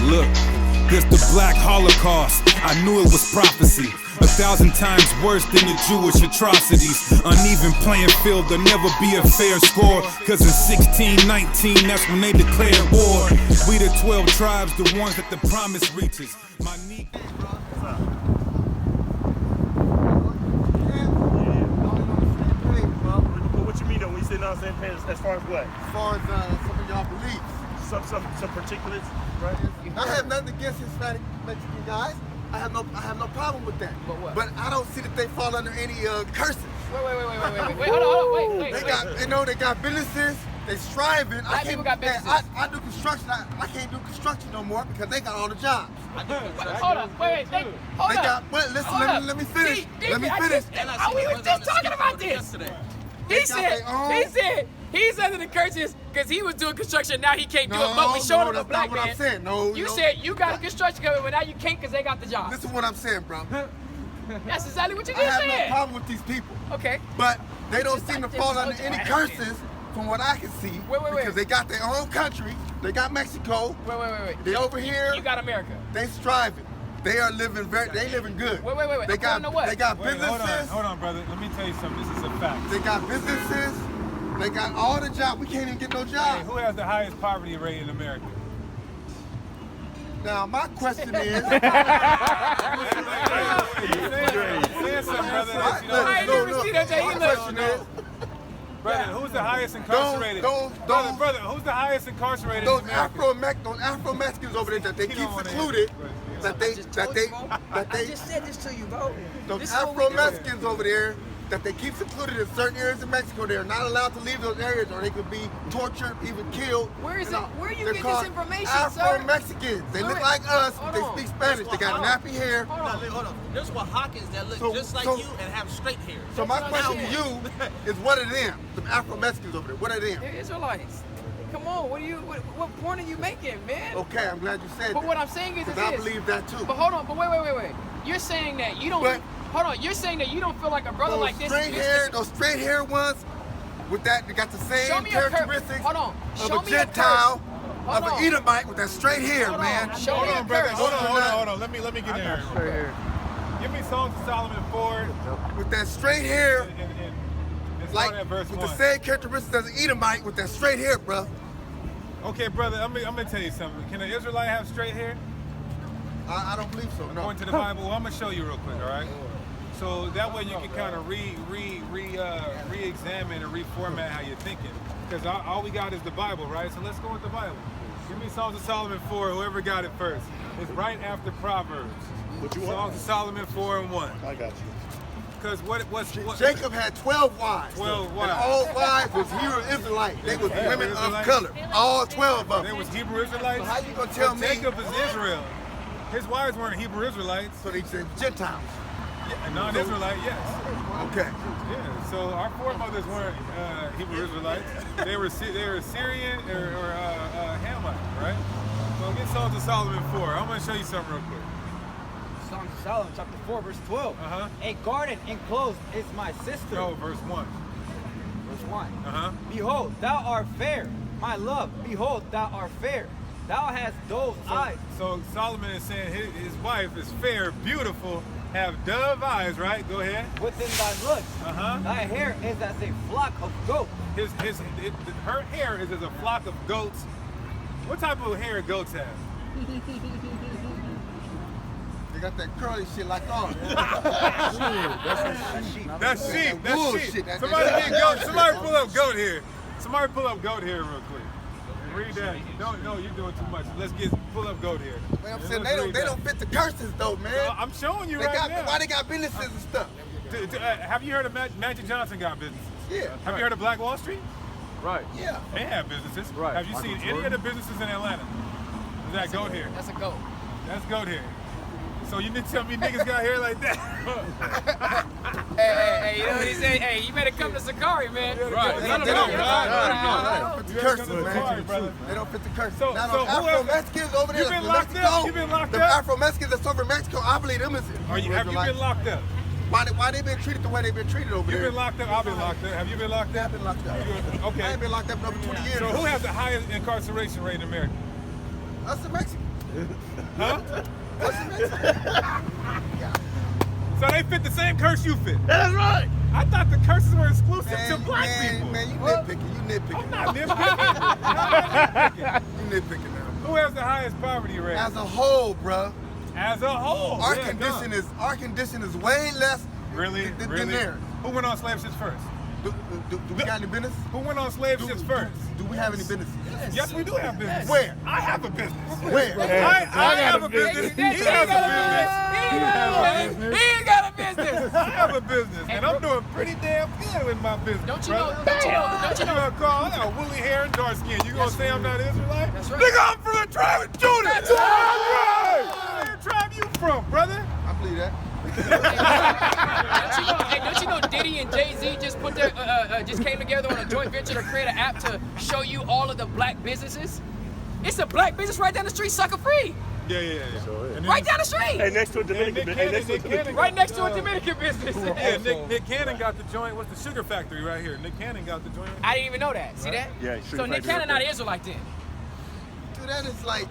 Look, this the Black Holocaust. I knew it was prophecy. 1,000 times worse than the Jewish atrocities. Uneven playing field, there'll never be a fair score. Cause in 1619, that's when they declared war. We the 12 tribes, the ones that the promise reaches. My knee. What you mean though when you say not on the same page as far as what? As far as some of y'all beliefs. Some particulates, right? I have nothing against Hispanic Mexican guys. I have no problem with that. But I don't see that they fall under any curses. Wait, hold on, wait. They got businesses. They striving. Black people got businesses. I do construction. I can't do construction no more because they got all the jobs. Hold on, wait. Hold on. Let me finish. Let me finish. We were just talking about this. He said he's under the curses because he was doing construction. Now he can't do it. But we showed him a black man. That's not what I'm saying. You said you got a construction company, but now you can't because they got the job. This is what I'm saying, bro. That's exactly what you just said. I have no problem with these people. Okay. But they don't seem to fall under any curses from what I can see. Wait. Because they got their own country. They got Mexico. Wait. They over here. You got America. They striving. They are living they living good. Wait. They got businesses. Hold on, brother. Let me tell you something. This is a fact. They got businesses. They got all the jobs. We can't even get no jobs. Hey, who has the highest poverty rate in America? Now my question is. Brother, who's the highest incarcerated? Brother, who's the highest incarcerated? Those Afro-Mexicans over there that they keep secluded. I just said this to you, bro. Those Afro-Mexicans over there that they keep secluded in certain areas of Mexico. They are not allowed to leave those areas, or they could be tortured, even killed. Where are you getting this information, Afro-Mexicans. They look like us, but they speak Spanish. They got nappy hair. Hold on. There's Oaxacans that look just like you and have straight hair. So my question to you is, what are them? Some Afro-Mexicans over there. What are them? They're Israelites. Come on, what point are you making, man? Okay, I'm glad you said that. But what I'm saying is this. I believe that too. But hold on, wait. You're saying that you don't. Hold on, you're saying that you don't feel like a brother like this. Those straight hair ones, with that, they got the same characteristics of a Gentile, of an Edomite with that straight hair, man. Show me a curse. Hold on. Let me get in there. Straight hair. Give me Songs of Solomon 4. With that straight hair, like with the same characteristics as an Edomite with that straight hair, bro. Okay, brother, I'm gonna tell you something. Can an Israelite have straight hair? I don't believe so, no. According to the Bible, well, I'm gonna show you real quick, all right? So that way you can kind of re-examine and reformat how you're thinking. Because all we got is the Bible, right? So let's go with the Bible. Give me Songs of Solomon 4, whoever got it first. It's right after Proverbs. Songs of Solomon 4 and 1. I got you. Because what Jacob had 12 wives. 12 wives. And all wives was Hebrew Israelites. They was women of color. All 12 of them. They was Hebrew Israelites? So how you gonna tell me? Jacob is Israel. His wives weren't Hebrew Israelites. So they said Gentiles. Yeah, non-Israelite, yes. Okay. Yeah, so our foremothers weren't Hebrew Israelites. They were Syrian or Hamite, right? So get Songs of Solomon 4. I'm going to show you something real quick. Songs of Solomon, chapter 4, verse 12. A garden enclosed is my sister. No, verse 1. Verse 1. Behold, thou art fair. My love, behold, thou art fair. Thou hast those eyes. So Solomon is saying his wife is fair, beautiful, have dove eyes, right? Go ahead. Within thy looks, thy hair is as a flock of goats. Her hair is as a flock of goats. What type of hair goats have? They got that curly shit like ours. That's sheep. Somebody pull up goat here. Somebody pull up goat here real quick. Read that. No, you're doing too much. Let's pull up goat here. Man, I'm saying they don't fit the curses though, man. So I'm showing you now. Why they got businesses and stuff? Have you heard of Magic Johnson got businesses? Yeah. Have you heard of Black Wall Street? Right. Yeah. They have businesses. Right. Have you seen any of the businesses in Atlanta? Is that goat hair? That's a goat. That's goat hair. So you need to tell me niggas got hair like that? Hey, you know what he said? Hey, you better come to Sicarii, man. Right. They don't fit the curses, man. They don't fit the curses. So Afro-Mexicans over there. You've been locked up? You've been locked up? The Afro-Mexicans that's over in Mexico, I believe them is. Have you been locked up? Why they been treated the way they been treated over there? You've been locked up? I've been locked up. Have you been locked up? I've been locked up. Okay. I ain't been locked up in over 20 years. So who has the highest incarceration rate in America? Us the Mexicans. Huh? So they fit the same curse you fit. That's right. I thought the curses were exclusive to black people. Man, you nitpicking. I'm not nitpicking. You nitpicking now. Who has the highest poverty rate? As a whole, bruh. As a whole. Our yeah, condition is way less really than theirs. Who went on slave ships first? Do we got any business? Who went on slave ships first? Do we have any business? Yes, we do have business. Where? I have a business. Where? I have a business. He has a business. He ain't got a business. I have a business, and I'm doing pretty damn good in my business. Don't you brother. know? Don't you know? I got woolly hair and dark skin. You gonna say I'm not Israelite? That's right. Nigga, I'm from the tribe of Judah. That's right. Where tribe you from, brother? I believe that. Don't you know Diddy and Jay-Z just put their just came together on a joint venture to create an app to show you all of the black businesses? It's a black business right down the street, sucker free. Yeah. Right down the street. Hey, next to a Dominican. Right next to a Dominican business. Yeah, Nick Cannon got the joint. What's the sugar factory right here? Nick Cannon got the joint. I didn't even know that. See that? Yeah, so Nick Cannon not an Israelite then. Dude, that is like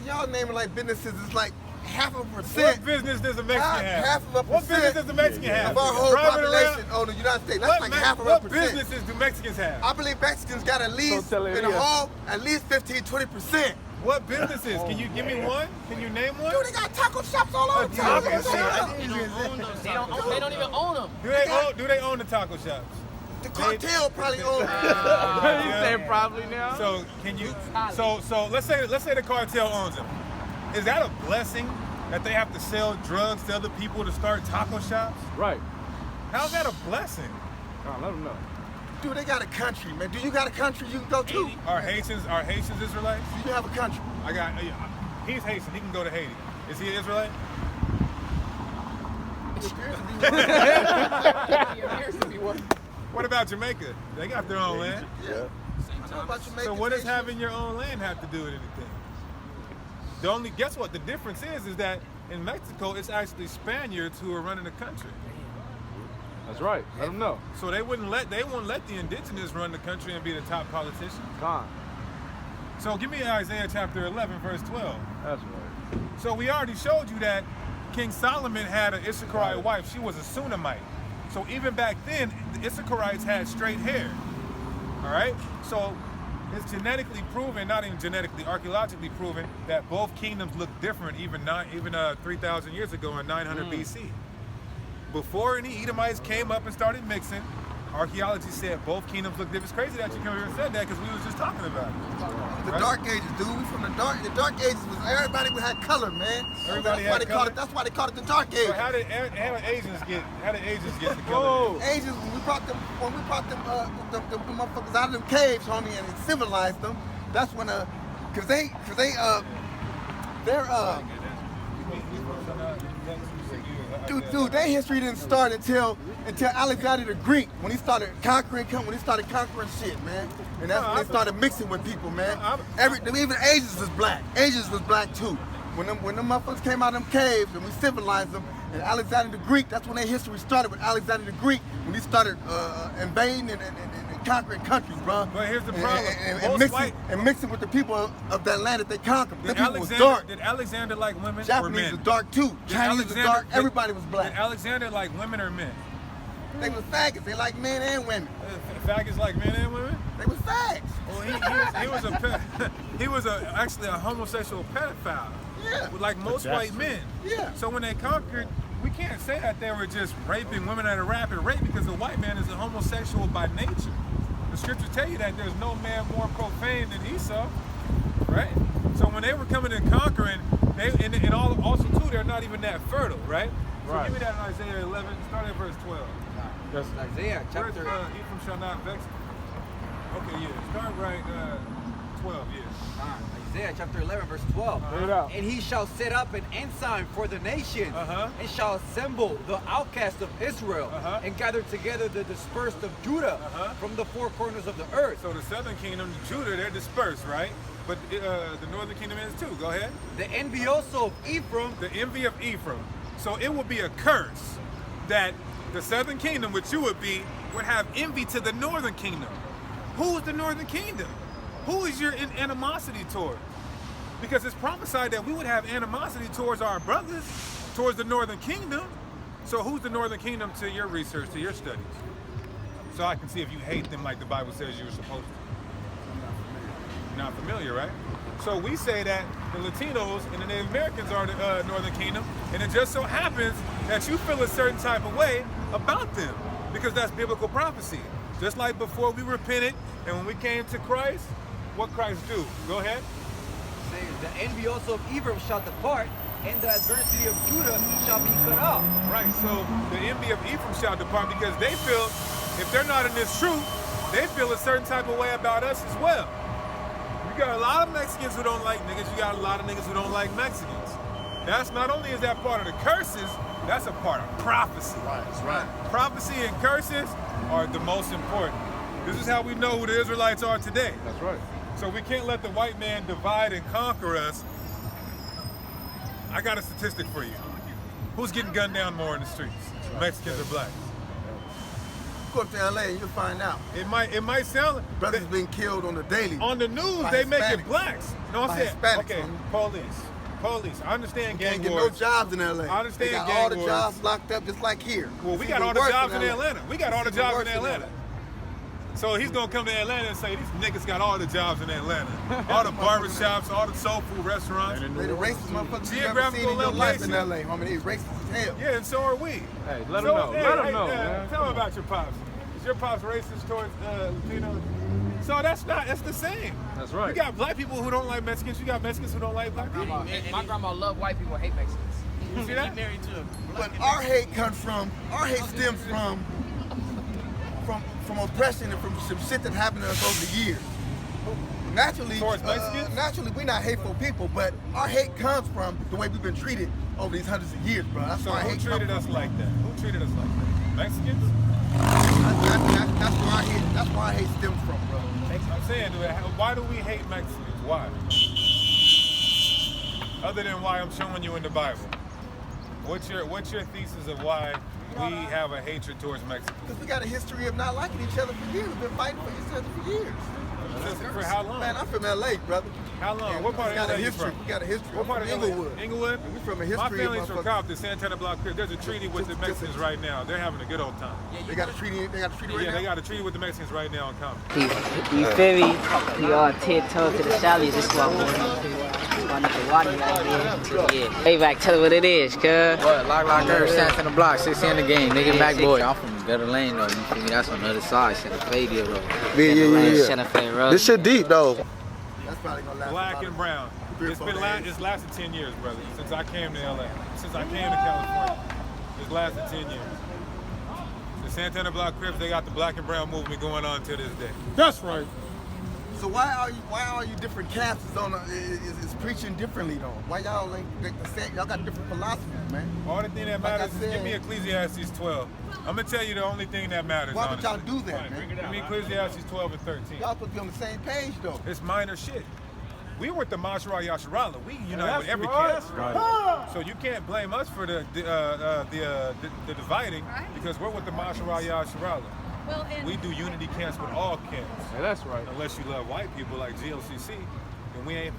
y'all naming like businesses is like 0.5%. What business does a Mexican have? 0.5%. What business does a Mexican have? Of our whole Driving population around? on the United States. That's like 0.5%. What businesses do Mexicans have? I believe Mexicans got at least in the whole at least 15-20%. What businesses? Can you give me one? Can you name one? Dude, they got taco shops all over taco town. shop? They don't even own them. Do they own the taco shops? The cartel probably owns it. You said probably now. So can you? So let's say the cartel owns them. Is that a blessing that they have to sell drugs to other people to start taco shops? Right. How's that a blessing? Let them know. Dude, they got a country, man. Do you got a country you can go to? Are Haitians Israelites? Do you have a country? I got. He's Haitian. He can go to Haiti. Is he an Israelite? What about Jamaica? They got their own land. Yeah. So what does having your own land have to do with anything? Guess what? The difference is that in Mexico, it's actually Spaniards who are running the country. That's right. Let them know. So they won't let the indigenous run the country and be the top politicians. Gone. So give me Isaiah chapter 11, verse 12. That's right. So we already showed you that King Solomon had an Issacharite wife. She was a Sunamite. So even back then, the Issacharites had straight hair. All right? So it's genetically proven, not even genetically, archaeologically proven, that both kingdoms look different even 3,000 years ago in 900 BC. Before any Edomites came up and started mixing, archaeology said both kingdoms look different. It's crazy that you came here and said that because we was just talking about it. The Dark Ages, dude. We from the Dark Ages was everybody had color, man. Everybody had color. That's why they called it the Dark Ages. So how did Asians get the color? Asians, when we brought them motherfuckers out of them caves, homie, and civilized them. That's when Dude, their history didn't start until Alexander the Greek, when he started conquering shit, man. And that's when they started mixing with people, man. Even Asians was black. Asians was black too. When them motherfuckers came out of them caves and we civilized them, and Alexander the Greek, that's when their history started with Alexander the Greek, when he started invading and conquering countries, bro. But here's the problem. And mixing with the people of that land that they conquered. Did people was dark. Did Alexander like women Japanese or men? was dark too. Chinese was dark. Everybody was black. Did Alexander like women or men? They was faggots. They like men and women. Faggots like men and women? They was fags. Well, he was actually a homosexual pedophile. Yeah. Like most white men. Yeah. So when they conquered, we can't say that they were just raping women at a rapid rate because the white man is a homosexual by nature. The scriptures tell you that there's no man more profane than Esau, right? So when they were coming and conquering, and also too, they're not even that fertile, right? So give me that in Isaiah 11, start at verse 12. Yes. Isaiah chapter. Ephraim shall not vex. Okay, yeah, start right 12, yeah. Isaiah chapter 11, verse 12. And he shall set up an ensign for the nations, and shall assemble the outcasts of Israel, and gather together the dispersed of Judah from the four corners of the earth. So the southern kingdom, Judah, they're dispersed, right? But the northern kingdom is too. Go ahead. The envy also of Ephraim. The envy of Ephraim. So it would be a curse that the southern kingdom, which you would have envy to the northern kingdom. Who is the northern kingdom? Who is your animosity toward? Because it's prophesied that we would have animosity towards our brothers, towards the northern kingdom. So who's the northern kingdom to your research, to your studies? So I can see if you hate them like the Bible says you were supposed to. You're not familiar, right? So we say that the Latinos and the Native Americans are the northern kingdom, and it just so happens that you feel a certain type of way about them, because that's biblical prophecy. Just like before we repented, and when we came to Christ, what Christ do? Go ahead. Say, the envy also of Ephraim shall depart, and the adversity of Judah shall be cut off. Right, so the envy of Ephraim shall depart, because they feel, if they're not in this truth, they feel a certain type of way about us as well. You got a lot of Mexicans who don't like niggas, you got a lot of niggas who don't like Mexicans. That's not only is that part of the curses, that's a part of prophecy. Right, that's right. Prophecy and curses are the most important. This is how we know who the Israelites are today. That's right. So we can't let the white man divide and conquer us. I got a statistic for you. Who's getting gunned down more in the streets? Mexicans or blacks? Go up to LA and you'll find out. It might sound like Brothers being killed on the daily. on the news by they make it Hispanics. blacks. No, I'm By saying Hispanics, okay, homie. police. I understand gang Can't get no wars. jobs in LA. I understand they got gang all the wars. jobs locked up just like here. Well, we It's got even all the worse jobs in LA. Atlanta. We got all the It's even jobs in worse Atlanta. So he's gonna come to Atlanta and say these niggas got all the jobs in Atlanta. All the barbershops, all the soul food restaurants. They the racist motherfuckers you never Geographical seen in your life in location. LA, homie. They racist as hell. Yeah, and so are we. Hey, let So, them know. hey, Let them hey, know, man. Tell me about your pops. Is your pops racist towards Latinos? So that's the same. That's right. You got black people who don't like Mexicans. You got Mexicans who don't like black people. My grandma loved white people, hate Mexicans. You see that? He married to a But our hate comes from, our hate stems from oppression and from some shit that happened to us over the years. Naturally, Towards Mexicans? naturally, we're not hateful people, but our hate comes from the way we've been treated over these hundreds of years, bro. That's So why who hate treated comes us like that? Who treated us like that? Mexicans? That's where our hate stems from, bro. I'm saying, why do we hate Mexicans? Why? Other than why I'm showing you in the Bible. What's your thesis of why we have a hatred towards Mexicans? Because we got a history of not liking each other for years. We've been fighting for each other for years. For how long? Man, I'm from LA, brother. How long? What part of LA you from? We got a history. What part of Inglewood? Inglewood? We from a history My of family's from motherfuckers. Compton, Santana Block Crib. There's a treaty with the Mexicans right now. They're having a good old time. They got a treaty. They got a treaty right Yeah, now. they got a treaty with the Mexicans right now in Compton. You feel me? We all tiptoe to the stallions. This is what I'm doing. My nigga Waddy right here. Yeah. Hey, back, tell her what it is, cuz. What? Lock her, stands in the block, 60 in the game, nigga, back boy. I'm from Gutter Lane though, you feel me? That's on the other side, Santa Fe deal though. Yeah. Santa Fe Road. This shit deep though. That's probably gonna last. Black about and brown. 3 or It's 4 been days. it's lasted 10 years, brother. Since I came to LA. Since I came to California. It's lasted 10 years. The Santana Block Crips, they got the black and brown movement going on to this day. That's right. So why are you different camps is preaching differently though? Why y'all like the same? Y'all got different philosophies, man. All the thing that Like I matters is give said- me Ecclesiastes 12. I'm gonna tell you the only thing that matters. Why would y'all honestly. do that, man? Give me Ecclesiastes 12 and 13. Y'all supposed to be on the same page though. It's minor shit. We were the Mashra Yasharala. We unite with every right. camp. Right. So you can't blame us for the dividing because we're with the Mashra Yasharala. Well, and We do unity camps with all camps. Yeah, that's right. Unless you love white people like GLCC, then we ain't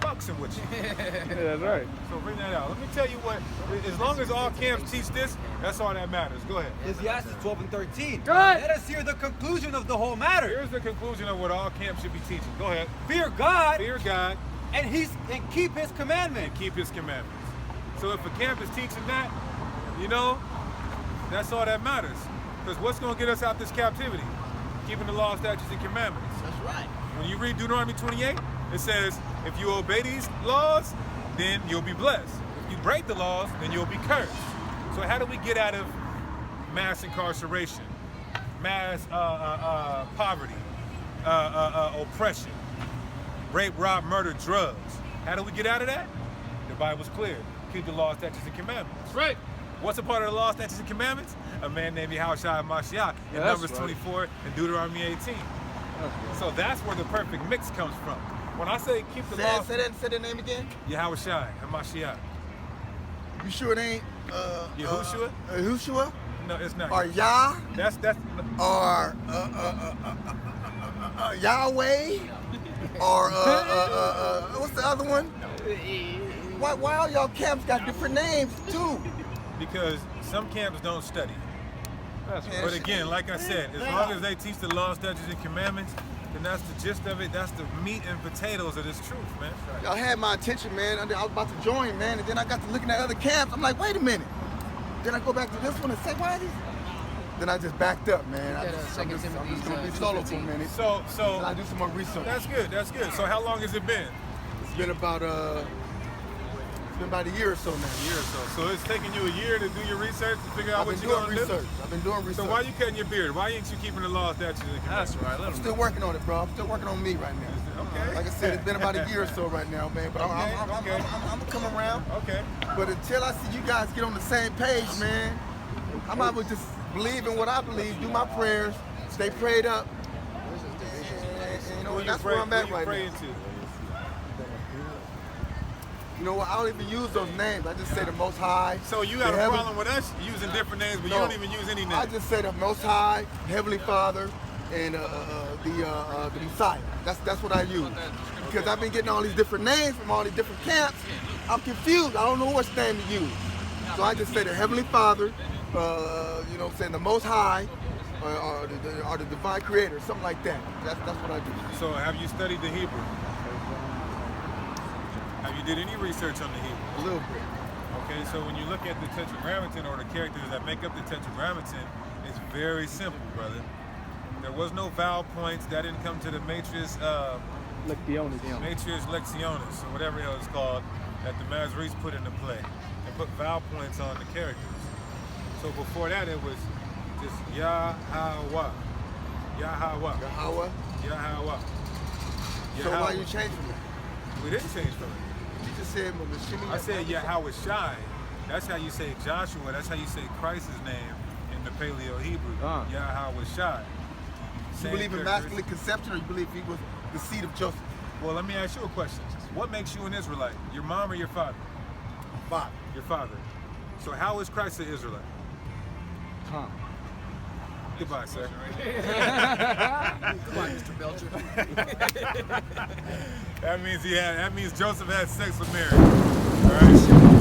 boxing with you. Yeah, that's right. So bring that out. Let me tell you what, as long as all camps teach this, that's all that matters. Go ahead. Ecclesiastes 12 and 13. Good. Let us hear the conclusion of the whole matter. Here's the conclusion of what all camps should be teaching. Go ahead. Fear God Fear God and keep his commandments. and keep his commandments. So if a camp is teaching that, you know, that's all that matters. Because what's going to get us out this captivity? Keeping the law, statutes, and commandments. That's right. When you read Deuteronomy 28, it says, if you obey these laws, then you'll be blessed. If you break the laws, then you'll be cursed. So how do we get out of mass incarceration, mass poverty, oppression, rape, rob, murder, drugs? How do we get out of that? The Bible's clear. Keep the law, statutes, and commandments. That's right. What's a part of the law, statutes, and commandments? A man named Yahushua Mashiach in Yeah, that's Numbers right. 24 and Deuteronomy 18. So that's where the perfect mix comes from. When I say keep the law, Say that name again. Yahushua and Mashiach. You sure it ain't Yahushua? Yahushua? No, it's not. Or Yah? That's Or Yahweh? Or what's the another one? Why all y'all camps got different names too? Because some camps don't study. But again, like I said, as long as they teach the law, statutes, and commandments, then that's the gist of it. That's the meat and potatoes of this truth, man. Y'all had my attention, man. I was about to join, man, and then I got to looking at other camps. I'm like, wait a minute. Then I go back to this one and say, why are these? Then I just backed up, man. I'm just gonna be solo for a minute. So I do some more research. That's good. That's good. So how long has it been? It's been about a year or so now. A year or so. So it's taking you a year to do your research to figure out what you're gonna do? I've been doing research. So why you cutting your beard? Why ain't you keeping the law, statutes, and commandments? That's right. I'm still working on it, bro. I'm still working on me right now. Okay. Like I said, it's been about a year or so right now, man. But I'm gonna come around. Okay. But until I see you guys get on the same page, man, I'm able to just believe in what I believe, do my prayers, stay prayed up. And, you know, that's where I'm at right now. You know what? I don't even use those names. I just say the Most High. So you got a problem with us using different names, but you don't even use any names? I just say the Most High, Heavenly Father, and the Messiah. That's what I use. Because I've been getting all these different names from all these different camps. I'm confused. I don't know which name to use. So I just say the Heavenly Father, you know what I'm saying, the Most High, or the Divine Creator, something like that. That's what I do. So have you studied the Hebrew? Have you did any research on the Hebrew? A little bit. Okay, so when you look at the Tetragrammaton or the characters that make up the Tetragrammaton, it's very simple, brother. There was no vowel points. That didn't come to the matrix lectionis, or whatever it was called, that the Masoretes put into play. They put vowel points on the characters. So before that, it was just Yahweh. Yahweh. Yahweh? Yahweh. So why you changing it? We didn't change from it. You just said Mashimi. I said Yahweh Shai. That's how you say Joshua. That's how you say Christ's name in the Paleo Hebrew. Yahweh Shai. You believe in masculine conception, or you believe he was the seed of Joseph? Well, let me ask you a question. What makes you an Israelite? Your mom or your father? Father. Your father. So how is Christ an Israelite? Huh. Goodbye, sir. Come on, Mr. Belcher. That means Joseph had sex with Mary. All right.